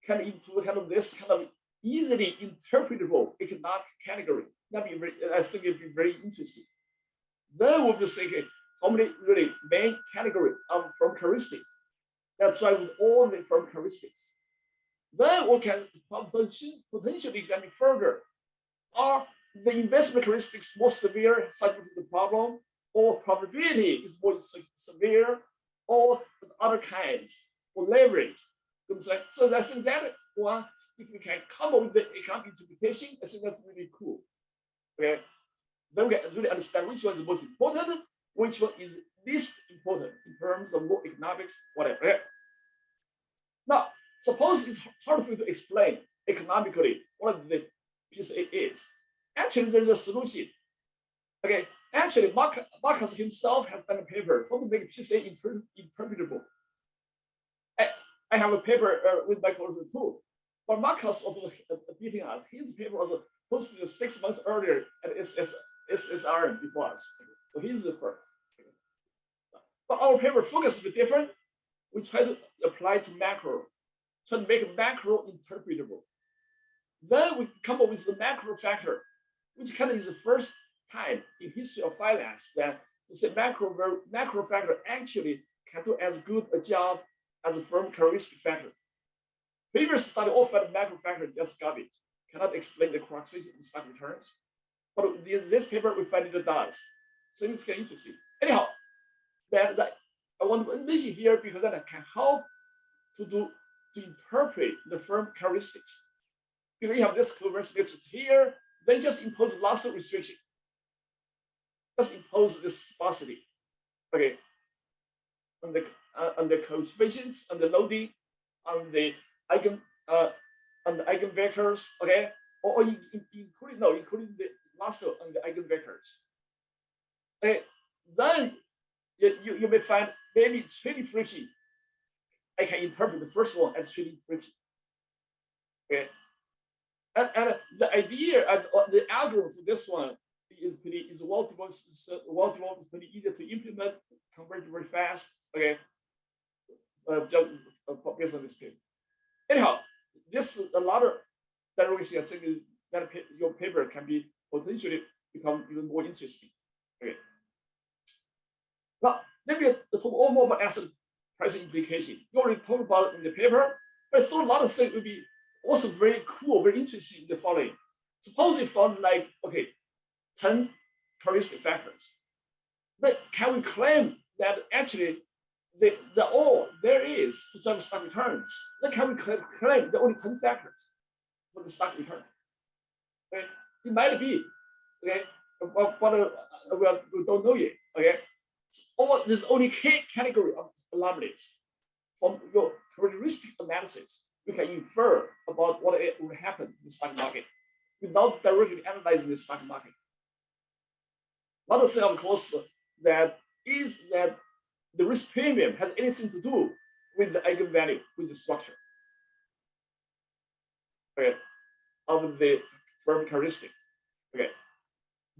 kind of into kind of this kind of easily interpretable economic category. That'd be very, I think it'd be very interesting. Then we'll be thinking how many really main category of firm characteristic that drive all the firm characteristics. Then we can potentially examine further. Are the investment characteristics more severe subject to the problem, or probability is more severe, or other kinds, or leverage? So I think that one, if we can come up with the economic interpretation, I think that's really cool. Okay, then we can really understand which one is the most important, which one is least important in terms of more economics, whatever. Okay? Now, suppose it's hard for you to explain economically what the PSA is. Actually, there's a solution. Okay, actually, Markus himself has done a paper how to make PSA interpretable. I have a paper with my colleague too, but Markus was beating us. His paper was posted 6 months earlier at SSR before us. So he's the first. But our paper focus is a bit different. We try to apply to macro, try to make macro interpretable. Then we come up with the macro factor, which kind of is the first time in history of finance that to say macro factor actually can do as good a job as a firm characteristic factor. Previous study all found macro factor just garbage, cannot explain the correlation in stock returns. But this paper we find it does. So it's kind of interesting. Anyhow, that I want to mention here because that can help to interpret the firm characteristics. Because you have this converse matrix here, then just impose loss of restriction. Just impose this sparsity. Okay. On the coefficients, on the loading, on the eigenvectors, okay, or including the loss on the eigenvectors. Okay, then you may find maybe trading friction. I can interpret the first one as trading friction. Okay, and the idea and the algorithm for this one is well developed. It's pretty easy to implement, convert very fast. Okay, just based on this paper. Anyhow, this a lot of direction. I think that your paper can be potentially become even more interesting. Okay. Now, maybe talk all more about asset pricing implication. You already talked about it in the paper, but I thought a lot of things would be also very cool, very interesting in the following. Suppose you found like, okay, 10 characteristic factors. Then can we claim that actually the all there is to drive stock returns? Then can we claim there are only 10 factors for the stock return? Okay? It might be, okay, but we don't know yet. Okay, or there's only category of anomalies. From your characteristic analysis, you can infer about what will happen in the stock market without directly analyzing the stock market. Another thing, of course, that is that the risk premium has anything to do with the eigenvalue, with the structure, okay, of the firm characteristic. Okay.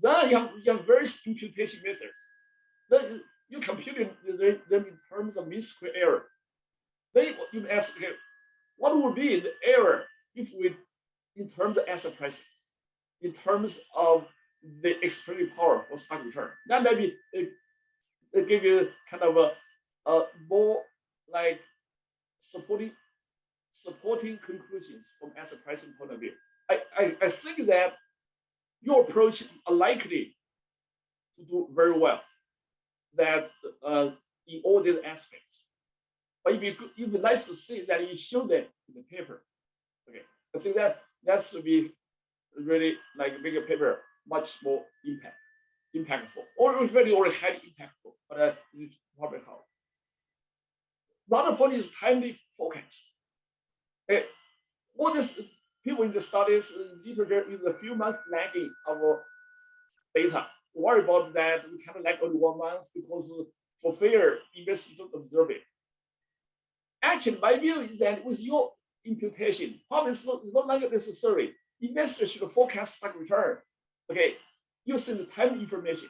Then you have various imputation methods. Then you compute them in terms of mean square error. Then you ask, okay, what would be the error if we, in terms of asset pricing, in terms of the explaining power for stock return? That maybe it give you kind of a more like supporting conclusions from asset pricing point of view. I think that your approach are likely to do very well. That in all these aspects, but it'd be nice to see that you show that in the paper. Okay, I think that should be really like a bigger paper, much more impactful, or really already highly impactful. But it's probably how. Another point is timely forecast. Okay, what is people in the studies literature is a few months lagging our data. Worry about that. We cannot lag only 1 month because for fear investors don't observe it. Actually, my view is that with your imputation, probably it's no longer necessary. Investors should forecast stock return. Okay, using the time information.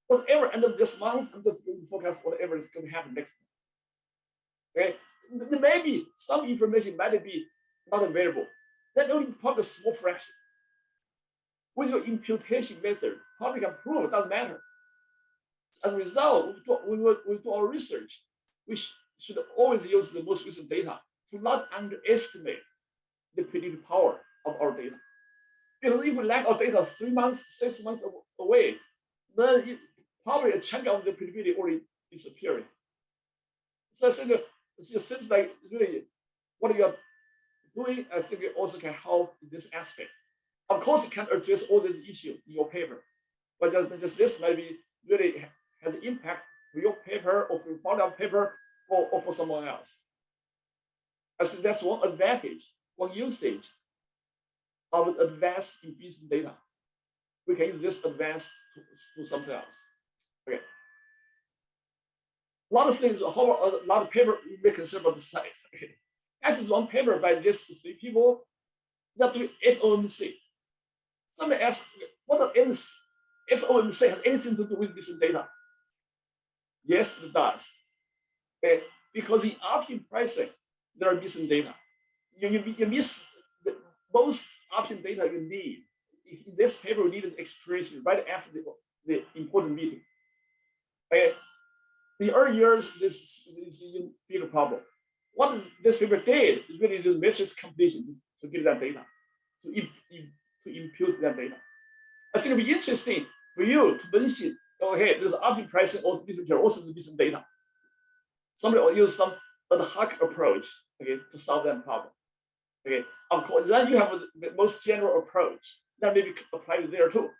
Whatever end of this month, I'm just going to forecast whatever is going to happen next month. Okay, there may be some information might be not available. That only probably a small fraction. With your imputation method, probably can prove it doesn't matter. As a result, when we do our research, we should always use the most recent data to not underestimate the predictive power of our data. Because if we lag our data 3 months, 6 months away, then probably a chunk of the predictability already disappearing. So I think it just seems like really what you are doing, I think it also can help in this aspect. Of course, it can address all these issues in your paper, but just this maybe really has an impact for your paper or for your follow-up paper or for someone else. I think that's one advantage, one usage of advanced in-business data. We can use this advanced to do something else. Okay. A lot of things, a lot of paper we may consider about the site. Okay. Actually, one paper by these 3 people that do FOMC. Somebody asked, what does FOMC have anything to do with business data? Yes, it does. Okay. Because in option pricing, there are business data. You miss the most option data you need. In this paper, we need an expiration right after the important meeting. Okay. In early years, this is a bigger problem. What this paper did is really just matrix completion to get that data, to impute that data. I think it'd be interesting for you to mention, okay, there's option pricing also literature, also the business data. Somebody will use some ad hoc approach, okay, to solve that problem. Okay, of course, then you have the most general approach that maybe apply there too.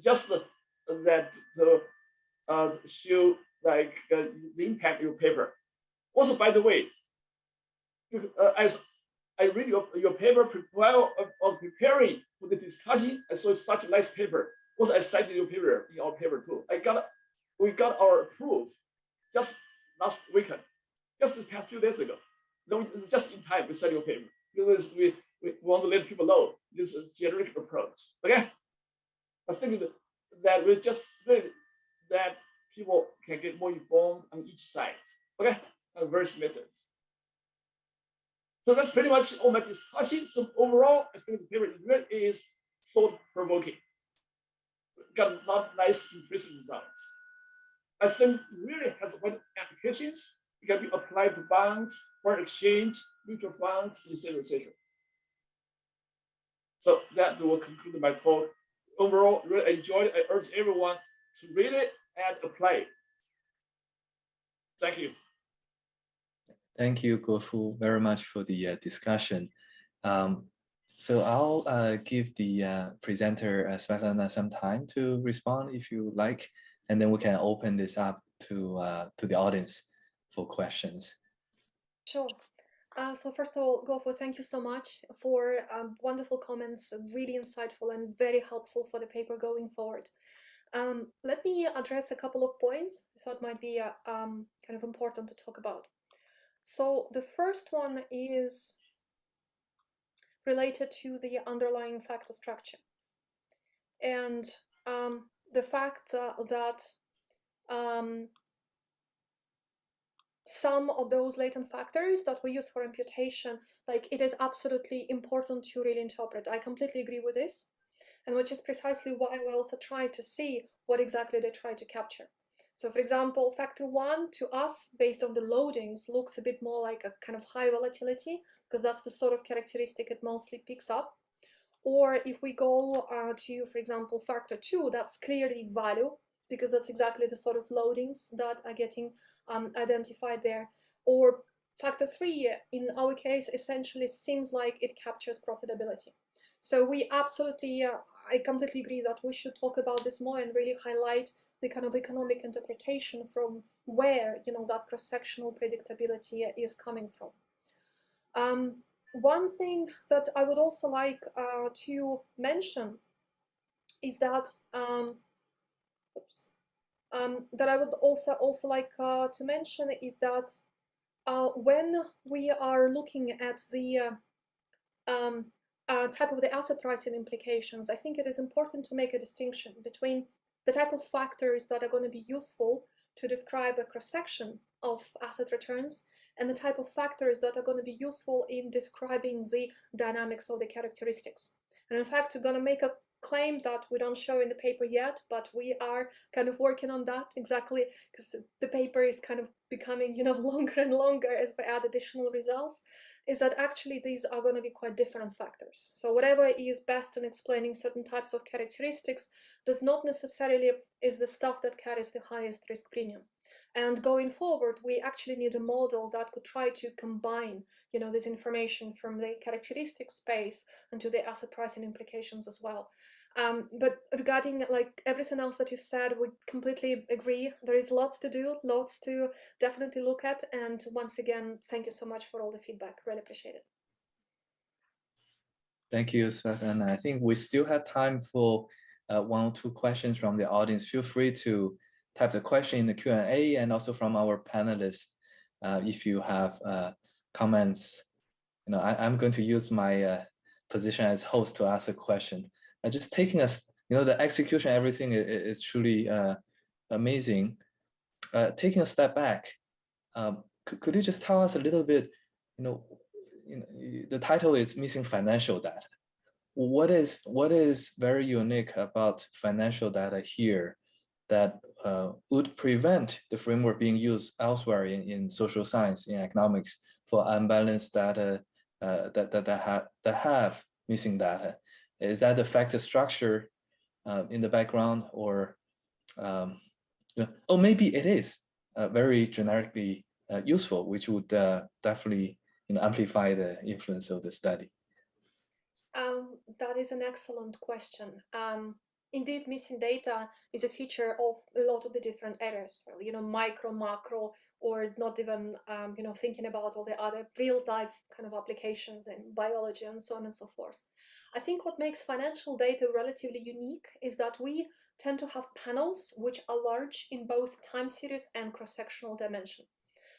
Just that to show like the impact of your paper. Also, by the way, as I read your paper while I was preparing for the discussion, I saw such a nice paper. Also, I cited your paper in our paper too. We got our proof just last weekend, just this past few days ago. No, just in time we study your paper because we want to let people know this generic approach. Okay, I think that we just read that people can get more informed on each side. Okay, various methods. So that's pretty much all my discussion. So overall, I think the paper really is thought-provoking. Got a lot of nice, impressive results. I think it really has wide applications. It can be applied to bonds, foreign exchange, mutual funds, etc., etc. So that will conclude my talk. Overall, really enjoyed it. I urge everyone to read it and apply it. Thank you. Thank you, Guofu, very much for the discussion. So I'll give the presenter Svetlana some time to respond if you like, and then we can open this up to the audience for questions. Sure. So first of all, Guofu, thank you so much for wonderful comments, really insightful and very helpful for the paper going forward. Let me address a couple of points I thought might be kind of important to talk about. So the first one is related to the underlying factor structure. and the fact that some of those latent factors that we use for imputation, like it is absolutely important to really interpret. I completely agree with this, and which is precisely why we also try to see what exactly they try to capture. So for example, factor 1 to us, based on the loadings, looks a bit more like a kind of high volatility, because that's the sort of characteristic it mostly picks up. Or if we go to, for example, factor 2, that's clearly value, because that's exactly the sort of loadings that are getting identified there. Or factor 3, in our case, essentially seems like it captures profitability. So we absolutely, I completely agree that we should talk about this more and really highlight the kind of economic interpretation from where, you know, that cross-sectional predictability is coming from. One thing that I would also like to mention is that that I would also like to mention is that when we are looking at the type of the asset pricing implications, I think it is important to make a distinction between the type of factors that are going to be useful to describe a cross-section of asset returns and the type of factors that are going to be useful in describing the dynamics of the characteristics. And in fact, we're going to make a claim that we don't show in the paper yet, but we are kind of working on that exactly because the paper is kind of becoming, you know, longer and longer as we add additional results, is that actually these are going to be quite different factors. So whatever is best in explaining certain types of characteristics does not necessarily is the stuff that carries the highest risk premium. And going forward, we actually need a model that could try to combine, you know, this information from the characteristic space into the asset pricing implications as well. But regarding like everything else that you said, we completely agree. There is lots to do, lots to definitely look at. And once again, thank you so much for all the feedback. Really appreciate it. Thank you, Svetlana. I think we still have time for 1 or 2 questions from the audience. Feel free to type the question in the Q&A, and also from our panelists, if you have comments. You know, I'm going to use my position as host to ask a question. Just taking us, you know, the execution, everything is truly amazing. Taking a step back, could you just tell us a little bit, you know, the title is Missing Financial Data. What is very unique about financial data here that would prevent the framework being used elsewhere in social science, in economics, for unbalanced data that have missing data? Is that the factor structure in the background, or maybe it is very generically useful, which would definitely, you know, amplify the influence of the study? That is an excellent question. Indeed, missing data is a feature of a lot of the different areas, you know, micro, macro, or not even, you know, thinking about all the other real-life kind of applications in biology and so on and so forth. I think what makes financial data relatively unique is that we tend to have panels which are large in both time series and cross-sectional dimension.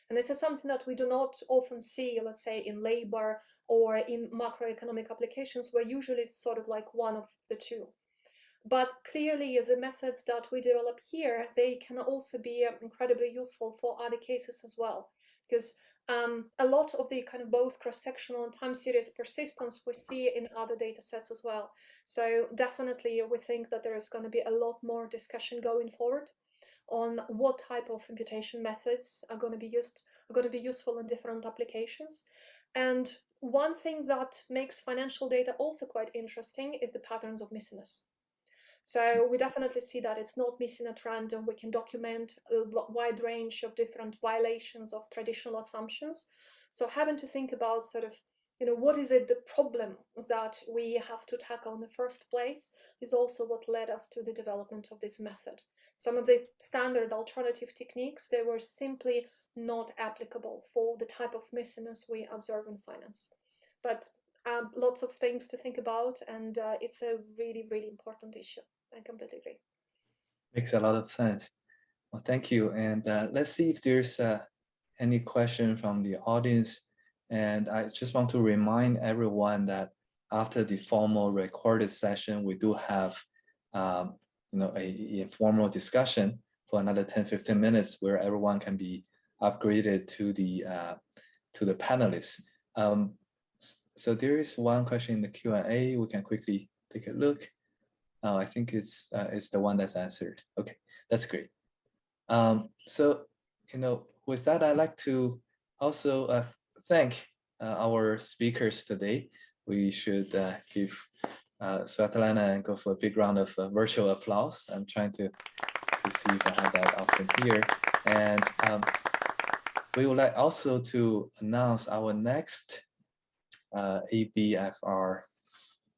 And this is something that we do not often see, let's say, in labor or in macroeconomic applications, where usually it's sort of like one of the two. But clearly, the methods that we develop here, they can also be incredibly useful for other cases as well, because a lot of the kind of both cross-sectional and time series persistence we see in other data sets as well. So definitely, we think that there is going to be a lot more discussion going forward on what type of imputation methods are going to be useful in different applications. And one thing that makes financial data also quite interesting is the patterns of missingness. So we definitely see that it's not missing at random. We can document a wide range of different violations of traditional assumptions. So having to think about sort of, you know, what is it, the problem that we have to tackle in the first place is also what led us to the development of this method. Some of the standard alternative techniques, they were simply not applicable for the type of missingness we observe in finance. But lots of things to think about, and it's a really, really important issue. I completely agree. Makes a lot of sense. Well, thank you. And let's see if there's any question from the audience. And I just want to remind everyone that after the formal recorded session, we do have a informal discussion for another 10-15 minutes where everyone can be upgraded to the panelists. So there is one question in the Q&A. We can quickly take a look. Oh, I think it's the one that's answered. Okay, that's great. So, with that, I'd like to also thank our speakers today. We should give Svetlana and Guofu a big round of virtual applause. I'm trying to see if I have that option here. And we would like also to announce our next ABFR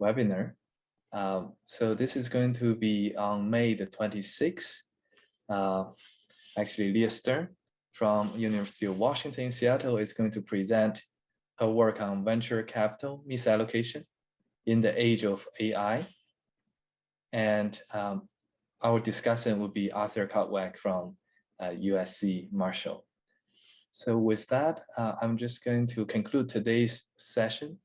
webinar. So this is going to be on May the 26th. Actually, Leah Stern from University of Washington in Seattle is going to present her work on venture capital misallocation in the age of AI. And our discussant will be Arthur Cotwack from USC Marshall. So with that, I'm just going to conclude today's session.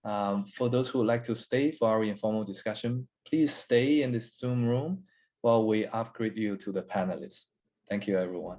For those who would like to stay for our informal discussion, please stay in this Zoom room while we upgrade you to the panelists. Thank you, everyone.